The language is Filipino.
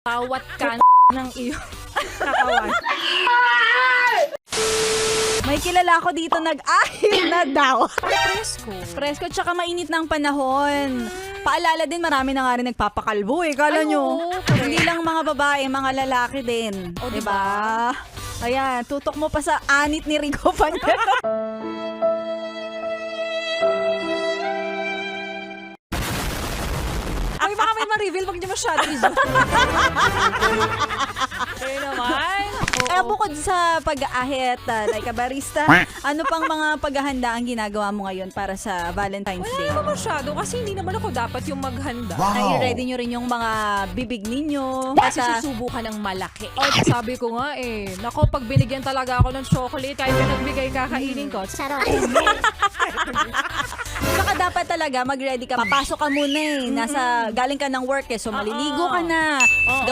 bawat ng iyong katawan. May kilala ko dito nag-ahit na daw. Presko. Presko, tsaka mainit ng panahon. Paalala din, marami na nga rin nagpapakalbo eh. Kala Ay, nyo, oo, correct. hindi lang mga babae, mga lalaki din. O, diba? Ayan, tutok mo pa sa anit ni Rico Pañero. Ay, baka may ma-reveal, wag niyo masyado i-zoom. Okay naman. Eh, bukod sa pag-aahit, like a barista, ano pang mga paghahanda ang ginagawa mo ngayon para sa Valentine's Wala Day? naman masyado kasi hindi naman ako dapat yung maghanda. Ay, ready nyo rin yung mga bibig ninyo. Kasi susubukan ng malaki. O, sabi ko nga nako, pag binigyan talaga ako ng chocolate, kahit pinagbigay kakainin ko. Sarap. Saka dapat talaga mag-ready ka. Papasok ka muna eh. Galing ka ng work eh. So maliligo ka na. Oo.